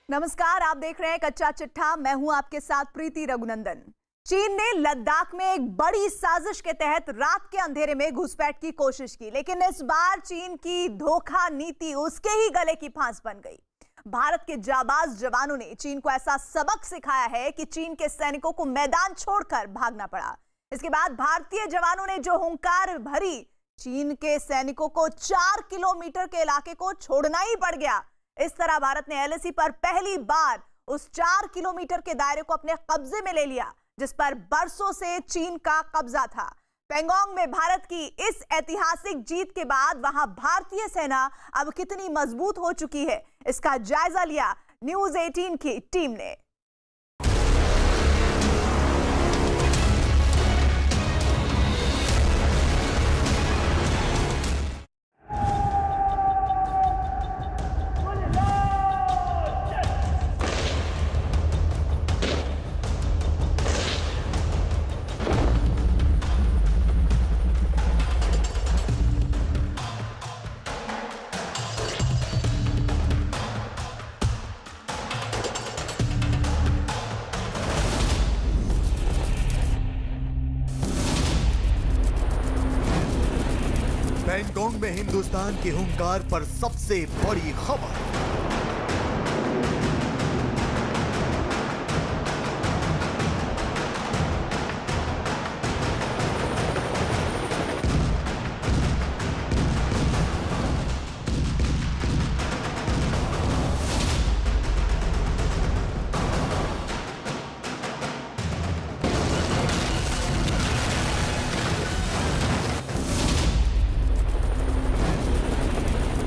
नमस्कार, आप देख रहे हैं कच्चा चिट्ठा। मैं हूं आपके साथ प्रीति रघुनंदन। चीन ने लद्दाख में एक बड़ी साजिश के तहत रात के अंधेरे में घुसपैठ की कोशिश की, लेकिन इस बार चीन की धोखा नीति उसके ही गले की फांस बन गई। भारत के जाबाज जवानों ने चीन को ऐसा सबक सिखाया है कि चीन के सैनिकों को मैदान छोड़कर भागना पड़ा। इसके बाद भारतीय जवानों ने जो हुंकार भरी, चीन के सैनिकों को 4 किलोमीटर के इलाके को छोड़ना ही पड़ गया। इस तरह भारत ने एलएसी पर पहली बार उस 4 किलोमीटर के दायरे को अपने कब्जे में ले लिया, जिस पर बरसों से चीन का कब्जा था। पैंगोंग में भारत की इस ऐतिहासिक जीत के बाद वहां भारतीय सेना अब कितनी मजबूत हो चुकी है, इसका जायजा लिया न्यूज़ 18 की टीम ने। पैंगोंग में हिंदुस्तान के हुंकार पर सबसे बड़ी खबर।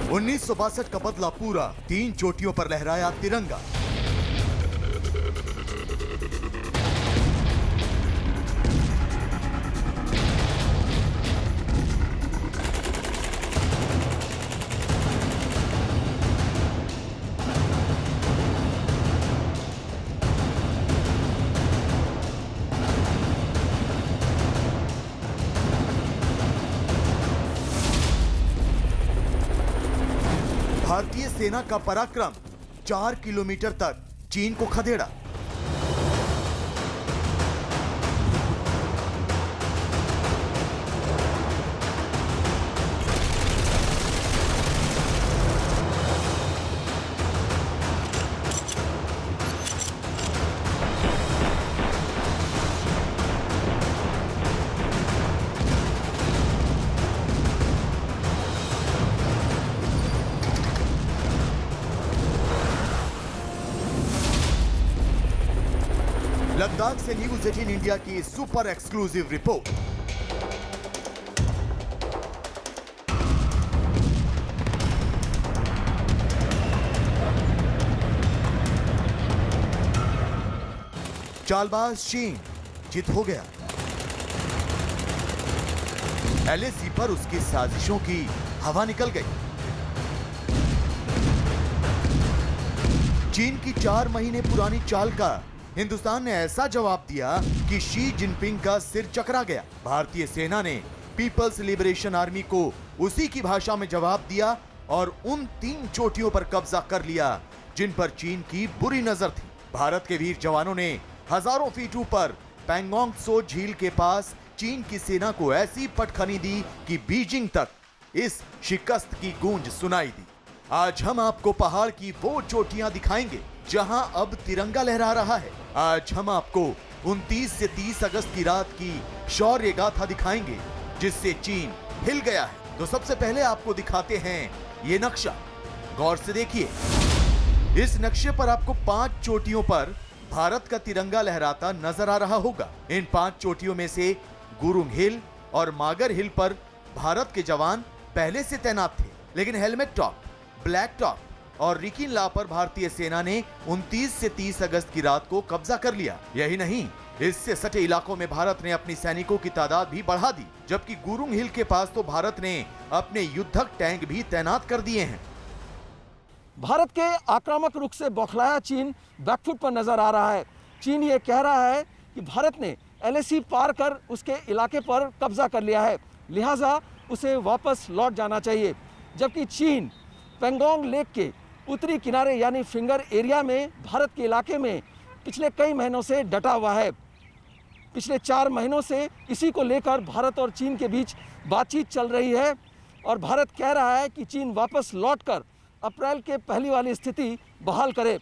उन्नीस का बदला पूरा, 3 चोटियों पर लहराया तिरंगा। भारतीय सेना का पराक्रम 4 किलोमीटर तक चीन को खदेड़ा। लद्दाख से न्यूज़ 18 इंडिया की सुपर एक्सक्लूसिव रिपोर्ट। चालबाज चीन जीत हो गया। एलएसी पर उसकी साजिशों की हवा निकल गई। चीन की 4 महीने पुरानी चाल का हिंदुस्तान ने ऐसा जवाब दिया कि शी जिनपिंग का सिर चकरा गया। भारतीय सेना ने पीपल्स लिबरेशन आर्मी को उसी की भाषा में जवाब दिया और उन 3 चोटियों पर कब्जा कर लिया जिन पर चीन की बुरी नजर थी। भारत के वीर जवानों ने हजारों फीट ऊपर पैंगोंग त्सो झील के पास चीन की सेना को ऐसी पटखनी दी कि बीजिंग तक इस शिकस्त की गूंज सुनाई दी। आज हम आपको पहाड़ की वो चोटियां दिखाएंगे जहां अब तिरंगा लहरा रहा है। आज हम आपको 29 से 30 अगस्त की रात की शौर्य गाथा दिखाएंगे जिससे चीन हिल गया है। तो सबसे पहले आपको दिखाते हैं ये नक्शा, गौर से देखिए। इस नक्शे पर आपको 5 चोटियों पर भारत का तिरंगा लहराता नजर आ रहा होगा। इन 5 चोटियों में से गुरुंग हिल और मागर हिल पर भारत के जवान पहले से तैनात थे, लेकिन हेलमेट टॉप, ब्लैक टॉप और रिकिन ला पर भारतीय सेना ने 29 से 30 अगस्त की रात को कब्जा कर लिया। यही नहीं, इससे सटे इलाकों में भारत ने अपनी सैनिकों की तादाद भी बढ़ा दी, जबकि गुरुंग हिल के पास तो भारत ने अपने युद्धक टैंक भी तैनात कर दिए हैं। भारत के आक्रामक रुख से बौखलाया चीन बैकफुट पर नजर आ रहा है। चीन ये कह रहा है कि भारत ने एलएसी पार कर उसके इलाके पर कब्जा कर लिया है, लिहाजा उसे वापस लौट जाना चाहिए, जबकि चीन पैंगोंग लेक के उत्तरी किनारे यानी फिंगर एरिया में भारत के इलाके में पिछले कई महीनों से डटा हुआ है। पिछले 4 महीनों से इसी को लेकर भारत और चीन के बीच बातचीत चल रही है और भारत कह रहा है कि चीन वापस लौटकर अप्रैल के पहली वाली स्थिति बहाल करे,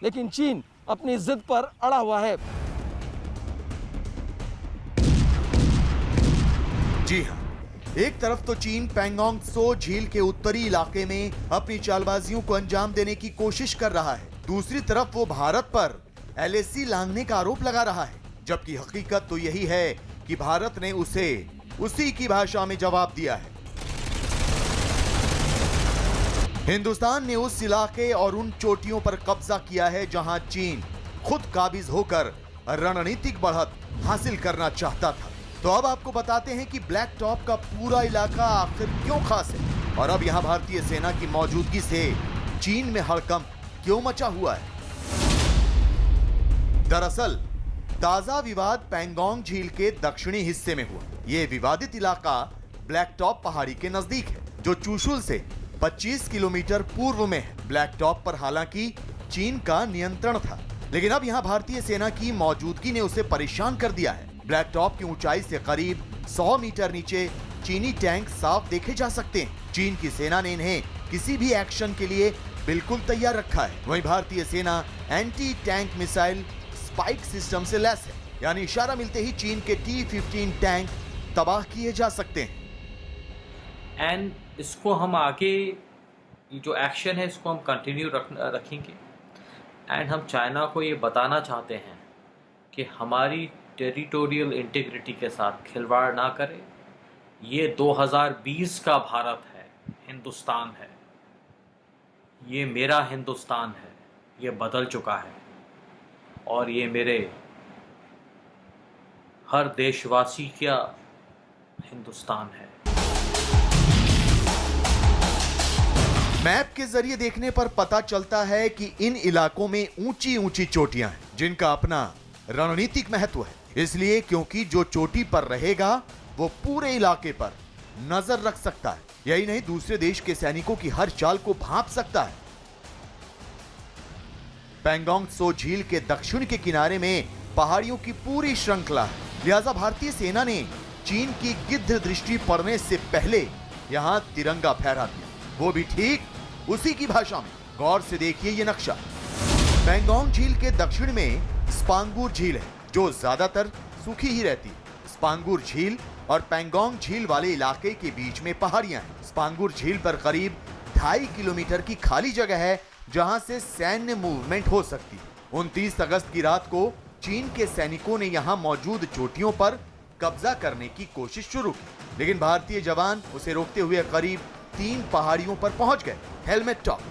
लेकिन चीन अपनी जिद पर अड़ा हुआ है। जी हाँ, एक तरफ तो चीन पैंगोंग त्सो झील के उत्तरी इलाके में अपनी चालबाजियों को अंजाम देने की कोशिश कर रहा है, दूसरी तरफ वो भारत पर LAC लांघने का आरोप लगा रहा है, जबकि हकीकत तो यही है कि भारत ने उसे उसी की भाषा में जवाब दिया है। हिंदुस्तान ने उस इलाके और उन चोटियों पर कब्जा किया है जहां चीन खुद काबिज होकर रणनीतिक बढ़त हासिल करना चाहता था। तो अब आपको बताते हैं कि ब्लैक टॉप का पूरा इलाका आखिर क्यों खास है और अब यहां भारतीय सेना की मौजूदगी से चीन में हड़कंप क्यों मचा हुआ है। दरअसल ताजा विवाद पैंगोंग झील के दक्षिणी हिस्से में हुआ। यह विवादित इलाका ब्लैक टॉप पहाड़ी के नजदीक है, जो चुशुल से 25 किलोमीटर पूर्व में है। ब्लैक टॉप पर हालांकि चीन का नियंत्रण था, लेकिन अब यहां भारतीय सेना की मौजूदगी ने उसे परेशान कर दिया है। ब्लैक टॉप की ऊंचाई से करीब 100 मीटर नीचे चीनी टैंक साफ देखे जा सकते हैं। चीन की सेना ने इन्हें किसी भी एक्शन के लिए बिल्कुल तैयार रखा है। वहीं भारतीय सेना anti tank missile spike system से लैस है, यानी इशारा मिलते ही चीन के T-15 टैंक तबाह किए जा सकते हैं। एंड इसको हम आगे जो एक्शन है इसको हम कंटिन्यू रखेंगे एंड हम चाइना को ये बताना चाहते हैं कि हमारी टेरिटोरियल इंटीग्रिटी के साथ खिलवाड़ ना करे। ये 2020 का भारत है, हिंदुस्तान है, ये मेरा हिंदुस्तान है, ये बदल चुका है और ये मेरे हर देशवासी का हिंदुस्तान है। मैप के जरिए देखने पर पता चलता है कि इन इलाकों में ऊंची ऊंची चोटियां हैं, जिनका अपना रणनीतिक महत्व है। इसलिए क्योंकि जो चोटी पर रहेगा वो पूरे इलाके पर नजर रख सकता है। यही नहीं, दूसरे देश के सैनिकों की हर चाल को भांप सकता है। पैंगोंग त्सो झील के दक्षिण के किनारे में पहाड़ियों की पूरी श्रृंखला है, लिहाजा भारतीय सेना ने चीन की गिद्ध दृष्टि पड़ने से पहले यहां तिरंगा फहरा दिया, वो भी ठीक उसी की भाषा में। गौर से देखिए ये नक्शा। पैंगोंग झील के दक्षिण में स्पांगुर झील है, जो ज्यादातर सूखी ही रहती है। स्पांगुर झील और पैंगोंग झील वाले इलाके के बीच में पहाड़ियां हैं। स्पांगुर झील पर करीब 2.5 किलोमीटर की खाली जगह है, जहां से सैन्य मूवमेंट हो सकती है। 29 अगस्त की रात को चीन के सैनिकों ने यहां मौजूद चोटियों पर कब्जा करने की कोशिश शुरू की, लेकिन भारतीय जवान उसे रोकते हुए करीब 3 पहाड़ियों पर पहुंच गए। हेलमेट टॉप,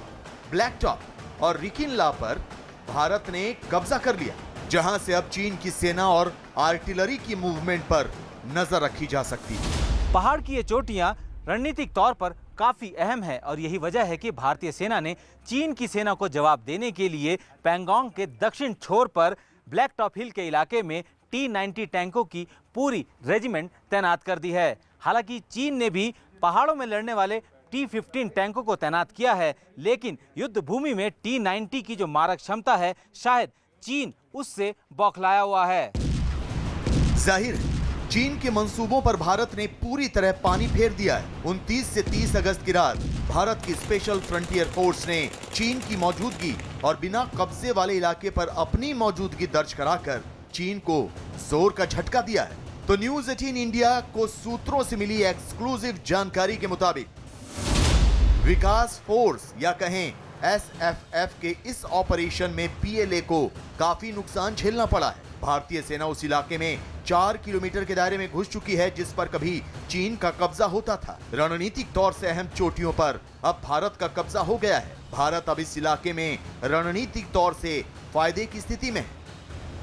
ब्लैक टॉप और रिकिनला पर भारत ने कब्जा कर लिया, जहां से अब चीन की सेना और आर्टिलरी की मूवमेंट पर नजर रखी जा सकती है। पहाड़ की ये चोटियां रणनीतिक तौर पर काफी अहम है और यही वजह है कि भारतीय सेना ने चीन की सेना को जवाब देने के लिए पैंगोंग के दक्षिण छोर पर ब्लैक टॉप हिल के इलाके में T-90 टैंकों की पूरी रेजिमेंट तैनात कर दी है। हालांकि चीन ने भी पहाड़ों में लड़ने वाले T-15 टैंकों को तैनात किया है, लेकिन युद्ध भूमि में T-90 की जो मारक क्षमता है, शायद चीन उससे बौखलाया हुआ है। जाहिर है चीन के मंसूबों पर भारत ने पूरी तरह पानी फेर दिया है। 29 से 30 अगस्त की रात भारत की स्पेशल फ्रंटियर फोर्स ने चीन की मौजूदगी और बिना कब्जे वाले इलाके पर अपनी मौजूदगी दर्ज कराकर चीन को जोर का झटका दिया है। तो न्यूज 18 इंडिया को सूत्रों से मिली एक्सक्लूसिव जानकारी के मुताबिक विकास फोर्स या कहें SFF के इस ऑपरेशन में PLA को काफी नुकसान झेलना पड़ा है। भारतीय सेना उस इलाके में 4 किलोमीटर के दायरे में घुस चुकी है, जिस पर कभी चीन का कब्जा होता था। रणनीतिक तौर से अहम चोटियों पर अब भारत का कब्जा हो गया है। भारत अब इस इलाके में रणनीतिक तौर से फायदे की स्थिति में है।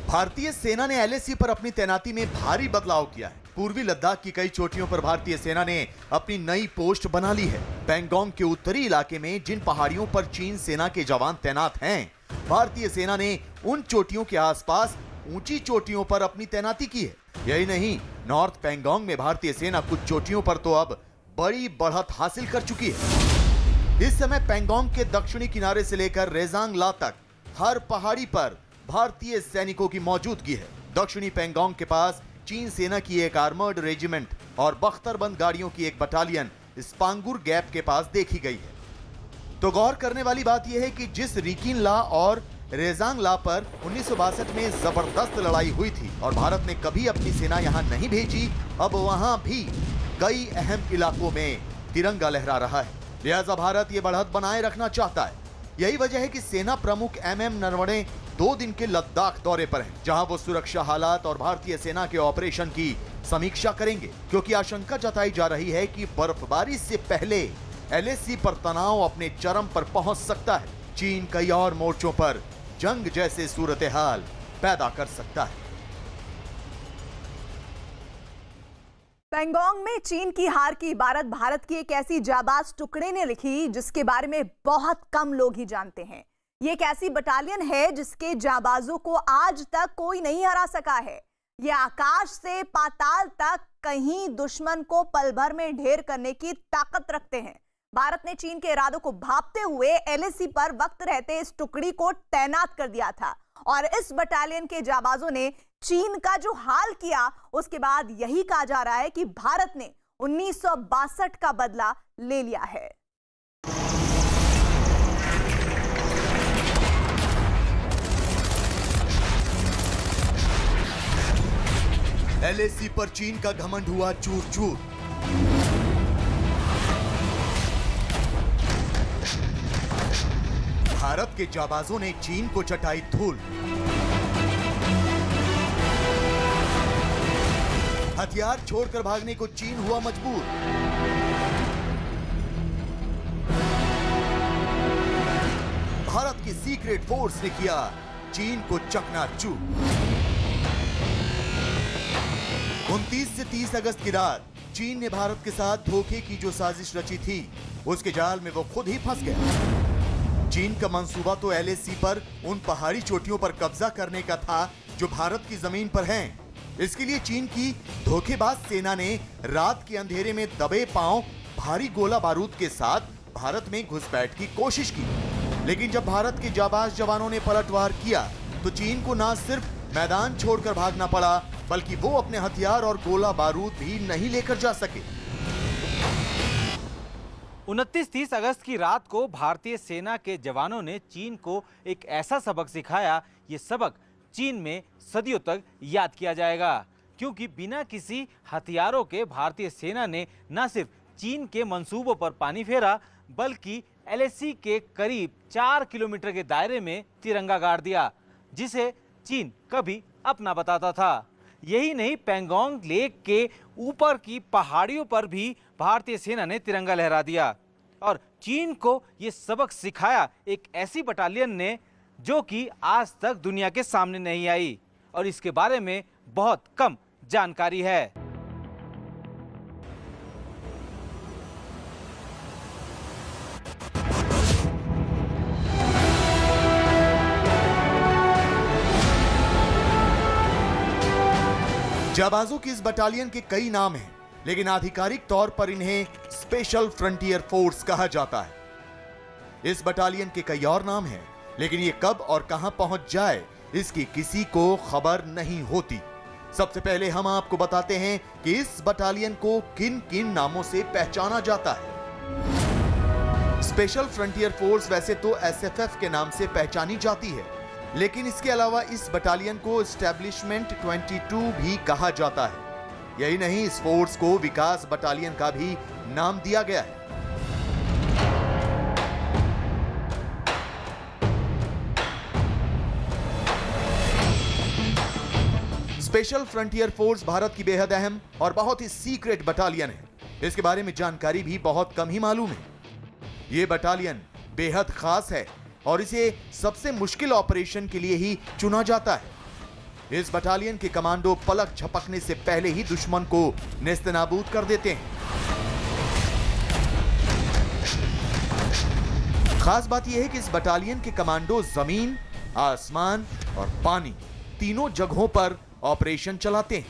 भारतीय सेना ने LAC पर अपनी तैनाती में भारी बदलाव किया है। पूर्वी लद्दाख की कई चोटियों पर भारतीय सेना ने अपनी नई पोस्ट बना ली है। पैंगोंग के उत्तरी इलाके में जिन पहाड़ियों पर चीन सेना के जवान तैनात हैं, भारतीय सेना ने उन चोटियों के आसपास ऊंची चोटियों पर अपनी तैनाती की है। यही नहीं, नॉर्थ पैंगोंग में भारतीय सेना कुछ चोटियों पर तो अब बड़ी बढ़त हासिल कर चुकी है। इस समय पैंगोंग के दक्षिणी किनारे से लेकर रेजांग ला तक हर पहाड़ी पर भारतीय सैनिकों की मौजूदगी है। दक्षिणी पैंगोंग के पास चीन सेना की एक आर्मर्ड रेजिमेंट और बख्तरबंद गाड़ियों की एक बटालियन स्पांगुर गैप के पास देखी गई है। तो गौर करने वाली बात यह है कि जिस रिकिन ला और रेजांग ला पर 1962 में जबरदस्त लड़ाई हुई थी और भारत ने कभी अपनी सेना यहां नहीं भेजी, अब वहां भी कई अहम इलाकों में तिरंगा लहरा रहा है। लिहाजा भारत ये बढ़त बनाए रखना चाहता है। यही वजह है कि सेना प्रमुख MM नरवणे 2 दिन के लद्दाख दौरे पर हैं, जहां वो सुरक्षा हालात और भारतीय सेना के ऑपरेशन की समीक्षा करेंगे, क्योंकि आशंका जताई जा रही है कि बर्फबारी से पहले LAC पर तनाव अपने चरम पर पहुंच सकता है। चीन कई और मोर्चों पर जंग जैसे सूरत-ए-हाल पैदा कर सकता है। पैंगोंग में चीन की हार की इबारत भारत की एक ऐसी जाबाज टुकड़े ने लिखी जिसके बारे में बहुत कम लोग ही जानते हैं। ये एक ऐसी बटालियन है जिसके जाबाजों को आज तक कोई नहीं हरा सका है। ये आकाश से पाताल तक कहीं दुश्मन को पल भर में ढेर करने की ताकत रखते हैं। भारत ने चीन के इरादों को भांपते हुए LAC पर वक्त रहते इस टुकड़ी को तैनात कर दिया था और इस बटालियन के जाबाजों ने चीन का जो हाल किया, उसके बाद यही कहा जा रहा है कि भारत ने 1962 का बदला ले लिया है। LAC पर चीन का घमंड हुआ चूर-चूर। भारत के जाबाजों ने चीन को चटाई धूल। हथियार छोड़कर भागने को चीन हुआ मजबूर। भारत की सीक्रेट फोर्स ने किया चीन को चकनाचूर। 29 से 30 अगस्त की रात चीन ने भारत के साथ धोखे की जो साजिश रची थी, उसके जाल में वो खुद ही फंस गया। चीन का मंसूबा तो LAC पर उन पहाड़ी चोटियों पर कब्जा करने का था जो भारत की जमीन पर हैं। इसके लिए चीन की धोखेबाज सेना ने रात के अंधेरे में दबे पांव भारी गोला बारूद के साथ भारत में घुसपैठ की कोशिश की। लेकिन जब भारत के जाबाज जवानों ने पलटवार किया तो चीन को न सिर्फ मैदान छोड़कर भागना पड़ा, बल्कि वो अपने हथियार और गोला बारूद भी नहीं लेकर जा सके। 29-30 अगस्त की रात को भारतीय सेना के जवानों ने चीन को एक ऐसा सबक सिखाया, ये सबक चीन में सदियों तक याद किया जाएगा, क्योंकि बिना किसी हथियारों के भारतीय सेना ने न सिर्फ चीन के मंसूबों पर पानी फेरा, बल्कि LAC के करीब 4 किलोमीटर के दायरे में तिरंगा गाड़ दिया, जिसे चीन कभी अपना बताता था। यही नहीं, पैंगोंग लेक के ऊपर की पहाड़ियों पर भी भारतीय सेना ने तिरंगा लहरा दिया और चीन को ये सबक सिखाया एक ऐसी बटालियन ने जो कि आज तक दुनिया के सामने नहीं आई और इसके बारे में बहुत कम जानकारी है। जाबाजों की इस बटालियन के कई नाम हैं, लेकिन आधिकारिक तौर पर इन्हें स्पेशल फ्रंटियर फोर्स कहा जाता है। इस बटालियन के कई और नाम हैं, लेकिन ये कब और कहां पहुंच जाए इसकी किसी को खबर नहीं होती। सबसे पहले हम आपको बताते हैं कि इस बटालियन को किन किन नामों से पहचाना जाता है। स्पेशल फ्रंटियर फोर्स वैसे तो SFF के नाम से पहचानी जाती है, लेकिन इसके अलावा इस बटालियन को एस्टेब्लिशमेंट 22 भी कहा जाता है। यही नहीं, इस फोर्स को विकास बटालियन का भी नाम दिया गया है। स्पेशल फ्रंटियर फोर्स भारत की बेहद अहम और बहुत ही सीक्रेट बटालियन है। इसके बारे में जानकारी भी बहुत कम ही मालूम है। यह बटालियन बेहद खास है और इसे सबसे मुश्किल ऑपरेशन के लिए ही चुना जाता है। इस बटालियन के कमांडो पलक झपकने से पहले ही दुश्मन को नेस्तनाबूद कर देते हैं। खास बात यह है कि इस बटालियन के कमांडो जमीन, आसमान और पानी तीनों जगहों पर ऑपरेशन चलाते हैं,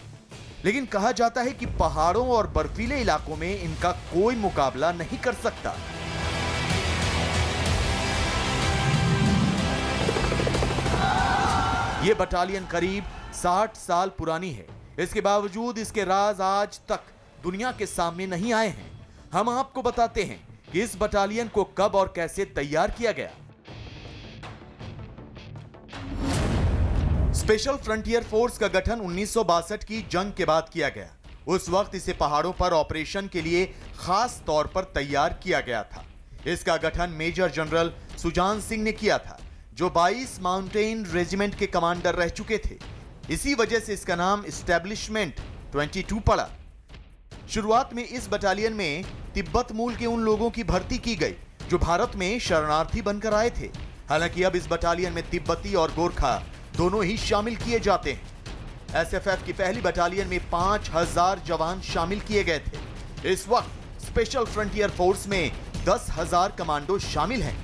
लेकिन कहा जाता है कि पहाड़ों और बर्फीले इलाकों में इनका कोई मुकाबला नहीं कर सकता। ये बटालियन करीब 60 साल पुरानी है। इसके बावजूद इसके राज आज तक दुनिया के सामने नहीं आए हैं। हम आपको बताते हैं कि इस बटालियन को कब और कैसे तैयार किया गया। स्पेशल फ्रंटियर फोर्स का गठन 1962 की जंग के बाद किया गया। उस वक्त इसे पहाड़ों पर ऑपरेशन के लिए खास तौर पर तैयार किया गया था। इसका गठन मेजर जनरल सुजान सिंह ने किया था, जो 22 माउंटेन रेजिमेंट के कमांडर रह चुके थे। इसी वजह से इसका नाम एस्टेब्लिशमेंट 22 पड़ा। शुरुआत में इस बटालियन में तिब्बत मूल के उन लोगों की भर्ती की गई जो भारत में शरणार्थी बनकर आए थे। हालांकि अब इस बटालियन में तिब्बती और गोरखा दोनों ही शामिल किए जाते हैं। एसएफएफ की पहली बटालियन में 5000 जवान शामिल किए गए थे। इस वक्त स्पेशल फ्रंटियर फोर्स में 10,000 कमांडो शामिल हैं।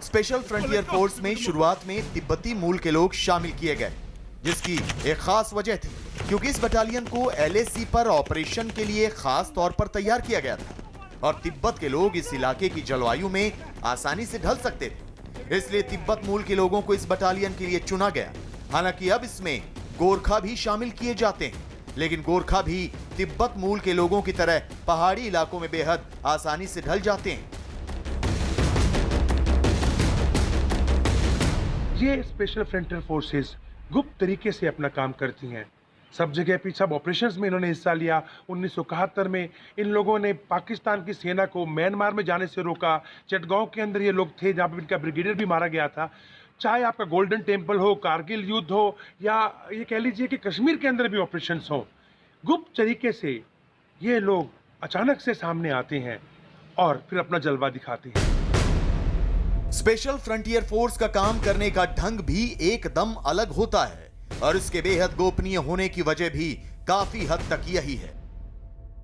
स्पेशल फ्रंटियर फोर्स में शुरुआत में तिब्बती मूल के लोग शामिल किए गए, जिसकी एक खास वजह थी, क्योंकि इस बटालियन को एलएसी पर ऑपरेशन के लिए खास तौर पर तैयार किया गया था और तिब्बत के लोग इस इलाके की जलवायु में आसानी से ढल सकते थे। इसलिए तिब्बत मूल के लोगों को इस बटालियन के लिए चुना गया। हालांकि अब इसमें गोरखा भी शामिल किए जाते हैं, लेकिन गोरखा भी तिब्बत मूल के लोगों की तरह पहाड़ी इलाकों में बेहद आसानी से ढल जाते हैं। ये स्पेशल फ्रंटियर फोर्सेस गुप्त तरीके से अपना काम करती हैं। सब जगह पे सब ऑपरेशंस में इन्होंने हिस्सा लिया। 1971 में इन लोगों ने पाकिस्तान की सेना को म्यांमार में जाने से रोका। चटगांव के अंदर ये लोग थे जहाँ पर इनका ब्रिगेडियर भी मारा गया था। चाहे आपका गोल्डन टेम्पल हो, कारगिल युद्ध हो, या ये कह लीजिए कि कश्मीर के अंदर भी ऑपरेशंस हो, गुप्त तरीके से ये लोग अचानक से सामने आते हैं और फिर अपना जलवा दिखाते हैं। स्पेशल फ्रंटियर फोर्स का काम करने का ढंग भी एकदम अलग होता है और इसके बेहद गोपनीय होने की वजह भी काफी हद तक यही है।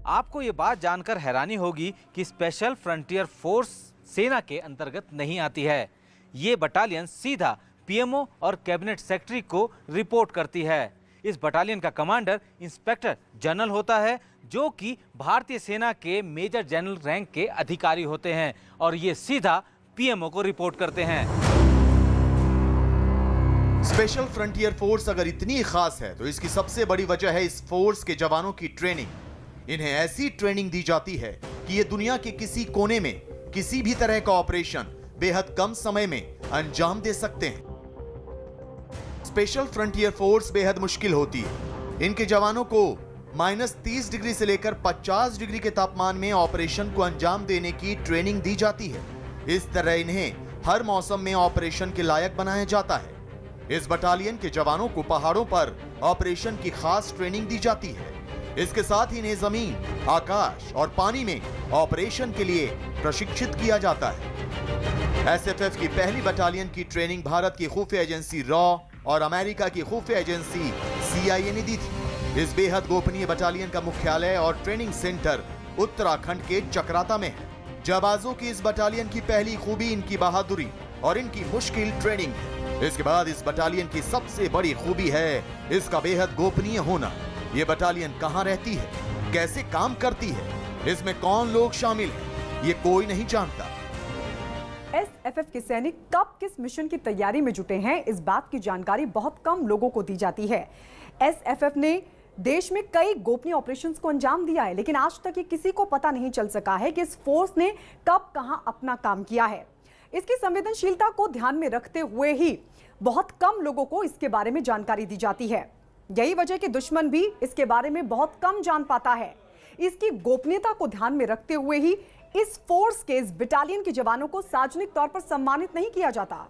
आपको ये बात जानकर हैरानी होगी कि स्पेशल फ्रंटियर फोर्स सेना के अंतर्गत नहीं आती है। ये बटालियन सीधा पीएमओ और कैबिनेट सेक्रेटरी को रिपोर्ट करती है। इस बटालियन का कमांडर इंस्पेक्टर जनरल होता है, जो कि भारतीय सेना के मेजर जनरल रैंक के अधिकारी होते हैं और ये सीधा पीएमओ को रिपोर्ट करते हैं। स्पेशल फ्रंटियर फोर्स अगर इतनी खास है तो इसकी सबसे बड़ी वजह है इस फोर्स के जवानों की ट्रेनिंग। इन्हें ऐसी ट्रेनिंग दी जाती है कि ये दुनिया के किसी कोने में किसी भी तरह का ऑपरेशन बेहद कम समय में अंजाम दे सकते हैं। स्पेशल फ्रंटियर फोर्स बेहद मुश्किल होती है। इनके जवानों को -30 डिग्री से लेकर 50 डिग्री के तापमान में ऑपरेशन को अंजाम देने की ट्रेनिंग दी जाती है। इस तरह इन्हें हर मौसम में ऑपरेशन के लायक बनाया जाता है। इस बटालियन के जवानों को पहाड़ों पर ऑपरेशन की खास ट्रेनिंग दी जाती है। इसके साथ ही इन्हें जमीन, आकाश और पानी में ऑपरेशन के लिए प्रशिक्षित किया जाता है। एसएफएफ की पहली बटालियन की ट्रेनिंग भारत की खुफिया एजेंसी रॉ और अमेरिका की खुफिया एजेंसी CIA ने दी थी। इस बेहद गोपनीय बटालियन का मुख्यालय और ट्रेनिंग सेंटर उत्तराखंड के चक्राता में है। जाबाजों की इस बटालियन की पहली खूबी इनकी बहादुरी और इनकी मुश्किल ट्रेनिंग है। इसके बाद इस बटालियन की सबसे बड़ी खूबी है इसका बेहद गोपनीय होना। ये बटालियन कहाँ रहती है, कैसे काम करती है, इसमें कौन लोग शामिल हैं, ये कोई नहीं जानता। एसएफएफ के सैनिक कब किस मिशन की तैयारी में जुटे हैं, इस बात की जानकारी बहुत कम लोगों को दी जाती है। एसएफएफ ने देश में कई गोपनीय ऑपरेशंस को अंजाम दिया है, लेकिन आज तक ये किसी को पता नहीं चल सका है कि इस फोर्स ने कब कहां अपना काम किया है। इसकी संवेदनशीलता को ध्यान में रखते हुए ही बहुत कम लोगों को इसके बारे में जानकारी दी जाती है। यही वजह कि दुश्मन भी इसके बारे में बहुत कम जान पाता है। इसकी गोपनीयता को ध्यान में रखते हुए ही इस फोर्स के इस बटालियन के जवानों को सार्वजनिक तौर पर सम्मानित नहीं किया जाता।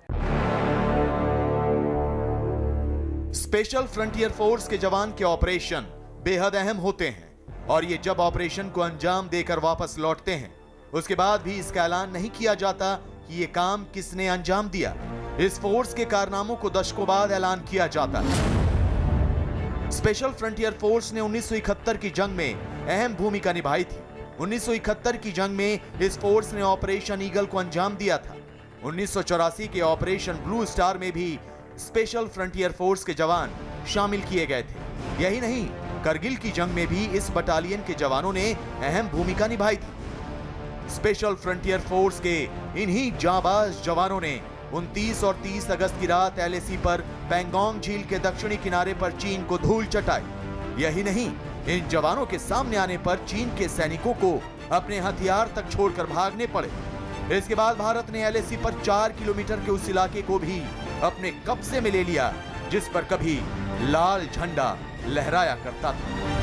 स्पेशल फ्रंटियर फोर्स के जवान के ऑपरेशन बेहद अहम होते हैं और ये जब ऑपरेशन को अंजाम देकर वापस लौटते हैं, उसके बाद भी इसका ऐलान नहीं किया जाता कि ये काम किसने अंजाम दिया। इस फोर्स के कारनामों को दशकों बाद ऐलान किया जाता है। स्पेशल फ्रंटियर फोर्स ने 1971 की जंग में अहम भूमिका निभाई थी। 1971 की जंग में इस फोर्स ने ऑपरेशन ईगल को अंजाम दिया था। 1984 के ऑपरेशन ब्लू स्टार में भी स्पेशल फ्रंटियर फोर्स के जवान शामिल किए गए थे। यही नहीं, करगिल की जंग में भी इस बटालियन के जवानों ने अहम भूमिका निभाई थी। स्पेशल फ्रंटियर फोर्स के इन्हीं जाबाज जवानों ने 29 और 30 अगस्त की रात LAC पर पैंगोंग झील के दक्षिणी किनारे पर चीन को धूल चटाई। यही नहीं, इन जवानों के सामने आने पर चीन के सैनिकों को अपने हथियार तक छोड़कर भागने पड़े। इसके बाद भारत ने LAC पर 4 किलोमीटर के उस इलाके को भी अपने कब्जे में ले लिया जिस पर कभी लाल झंडा लहराया करता था।